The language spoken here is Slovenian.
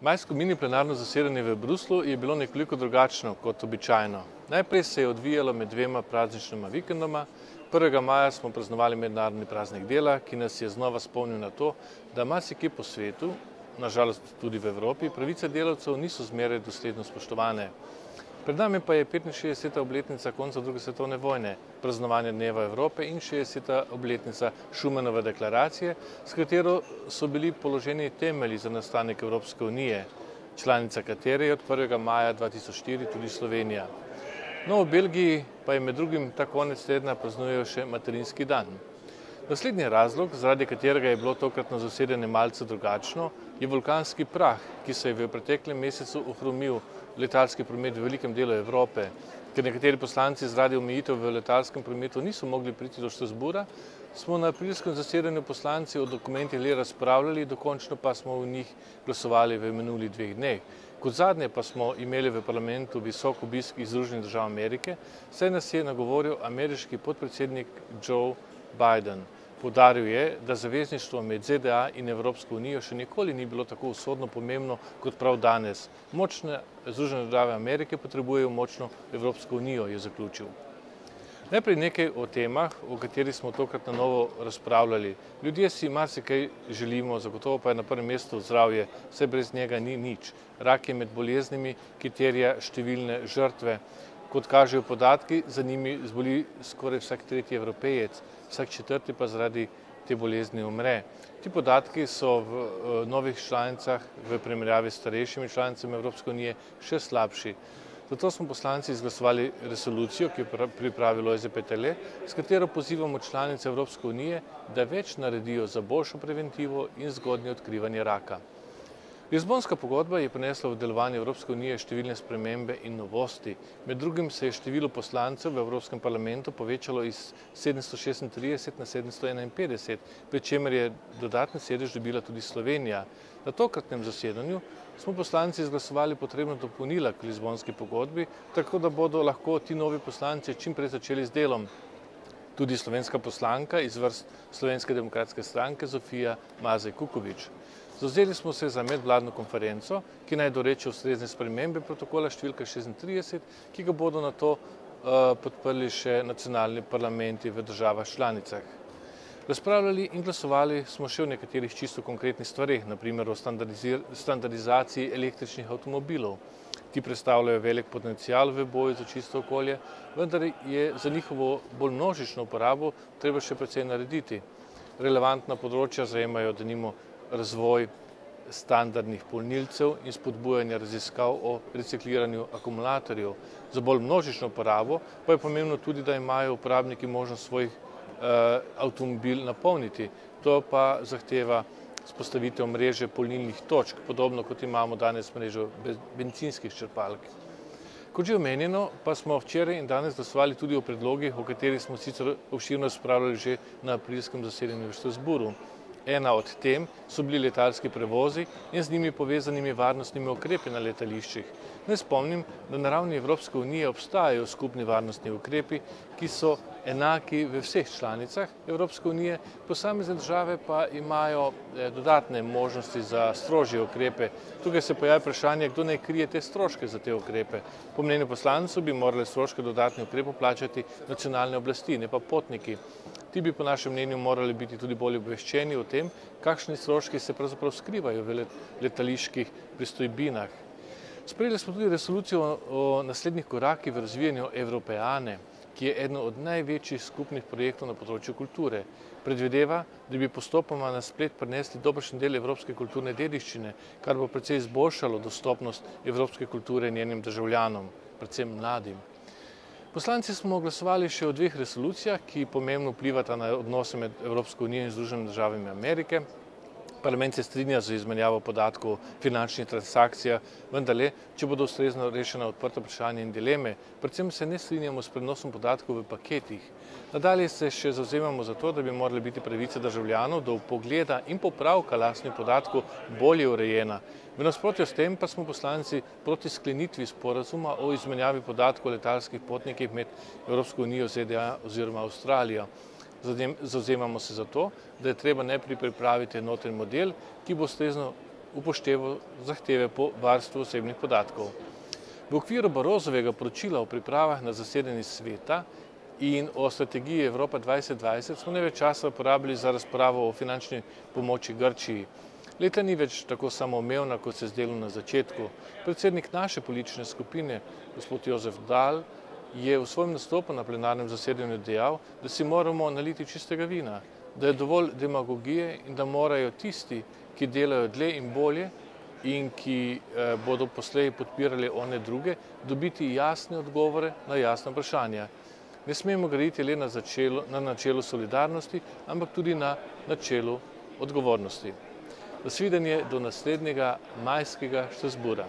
Majsko mini plenarno zasedanje v Bruslju je bilo nekoliko drugačno kot običajno. Najprej se je odvijalo med dvema prazničnima vikendoma. 1. maja smo praznovali mednarodni praznik dela, ki nas je znova spomnil na to, da marsikje po svetu, nažalost tudi v Evropi, pravice delavcev niso zmeraj dosledno spoštovane. Pred nami pa je 65. obletnica konca druge svetovne vojne, praznovanje Dneva Evrope in 60. obletnica Schumanove deklaracije, s katero so bili položeni temelji za nastanek Evropske unije, članica katere je od 1. maja 2004 tudi Slovenija. No, v Belgiji pa je med drugim ta konec tedna praznujejo še materinski dan. Naslednji razlog, zaradi katerega je bilo tokratno zasedanje malce drugačno, je vulkanski prah, ki se je v preteklem mesecu ohromil letalski promet v velikem delu Evrope. Ker nekateri poslanci zaradi omejitev v letalskem prometu niso mogli priti do Strasbourga, smo na aprilskem zasedanju poslanci o dokumentih le razpravljali, dokončno pa smo v njih glasovali v minulih 2 dneh. Kot zadnje pa smo imeli v parlamentu visok obisk iz Združenih držav Amerike, saj nas je nagovoril ameriški podpredsednik Joe Biden. Poudaril je, da zavezništvo med ZDA in Evropsko unijo še nikoli ni bilo tako usodno pomembno kot prav danes. Močne Združene države Amerike potrebujejo močno Evropsko unijo, je zaključil. Najprej nekaj o temah, o katerih smo tokrat na novo razpravljali. Ljudje si marsikaj želimo, zagotovo pa je na prvem mestu zdravje, saj brez njega ni nič. Rak je med boleznimi, ki terja številne žrtve. Kot kažejo podatki, za njimi zboli skoraj vsak 3. Evropejec, vsak 4. pa zaradi te bolezni umre. Ti podatki so v novih članicah v primerjavi s starejšimi članicami Evropske unije še slabši. Zato smo poslanci izglasovali resolucijo, ki je pripravilo Lojze Peterle, s katero pozivamo članice Evropske unije, da več naredijo za boljšo preventivo in zgodnje odkrivanje raka. Lizbonska pogodba je prinesla v delovanje Evropske unije številne spremembe in novosti. Med drugim se je število poslancev v Evropskem parlamentu povečalo iz 736 na 751, pri čemer je dodatni sedež dobila tudi Slovenija. Na tokratnem zasedanju smo poslanci izglasovali potrebna dopolnila k Lizbonski pogodbi, tako da bodo lahko ti novi poslanci čim prej začeli z delom. Tudi slovenska poslanka iz vrst Slovenske demokratske stranke Zofija Mazej Kukovič. Zavzeli smo se za medvladno konferenco, ki naj doreče ustrezne spremembe protokola številka 36, ki ga bodo nato podprli še nacionalni parlamenti v državah članicah. Razpravljali in glasovali smo še o nekaterih čisto konkretnih stvareh, na primer o standardizaciji električnih avtomobilov. Ti predstavljajo velik potencial v boju za čisto okolje, vendar je za njihovo bolj množično uporabo treba še precej narediti. Relevantna področja zajemajo denimo razvoj standardnih polnilcev in spodbujanje raziskav o recikliranju akumulatorjev. Za bolj množično uporabo pa je pomembno tudi, da imajo uporabniki možnost svojih avtomobil napolniti. To pa zahteva vzpostavitev mreže polnilnih točk, podobno kot imamo danes mrežo bencinskih črpalk. Kot že omenjeno, pa smo včeraj in danes glasovali tudi o predlogih, o katerih smo sicer obširno razpravljali že na aprilskem zasedanju v Strasbourgu. Ena od tem so bili letalski prevozi in z njimi povezanimi varnostnimi ukrepi na letališčih. Naj spomnim, da na ravni Evropske unije obstajajo skupni varnostni ukrepi, ki so enaki v vseh članicah Evropske unije, posamezne države pa imajo dodatne možnosti za strožje ukrepe. Tukaj se pojavlja vprašanje, kdo naj krije te stroške za te ukrepe. Po mnenju poslancev bi morali stroške dodatnih ukrepov plačati nacionalne oblasti, ne pa potniki. Ti bi po našem mnenju morali biti tudi bolje obveščeni o tem, kakšni stroški se pravzaprav skrivajo v letaliških pristojbinah. Sprejeli smo tudi resolucijo o naslednjih korakih v razvijanju Evropejane, ki je eden od največjih skupnih projektov na področju kulture. Predvideva, da bi postopoma na splet prinesli dobršen del evropske kulturne dediščine, kar bo precej izboljšalo dostopnost evropske kulture njenim državljanom, predvsem mladim. Poslanci smo glasovali še o 2 resolucijah, ki pomembno vplivata na odnose med Evropsko unijo in Združenimi državami Amerike. Parlament se strinja z izmenjavo podatkov o finančnih transakcijah, vendarle, če bodo ustrezno rešena odprta vprašanja in dileme, predvsem se ne strinjamo s prenosom podatkov v paketih. Nadalje se še zavzemamo za to, da bi morale biti pravice državljanov do vpogleda in popravka lastnih podatkov bolje urejena. V nasprotju s tem pa smo poslanci proti sklenitvi sporazuma o izmenjavi podatkov o letalskih potnikih med Evropsko unijo, ZDA oziroma Avstralijo. Zavzemamo se za to, da je treba najprej pripraviti enoten model, ki bo ustrezno upošteval zahteve po varstvu osebnih podatkov. V okviru Barrosovega poročila o pripravah na zasedanje sveta in o strategiji Evropa 2020 smo največ časa porabili za razpravo o finančni pomoči Grčiji. Leta ni več tako samoumevna, kot se je zdelo na začetku. Predsednik naše politične skupine, gospod Jozef Dal, je v svojem nastopu na plenarnem zasedanju dejal, da si moramo naliti čistega vina, da je dovolj demagogije in da morajo tisti, ki delajo dlje in bolje in ki bodo poslej podpirali one druge, dobiti jasne odgovore na jasne vprašanja. Ne smemo graditi le na načelu solidarnosti, ampak tudi na načelu odgovornosti. Nasvidenje do naslednjega majskega Strasbourga.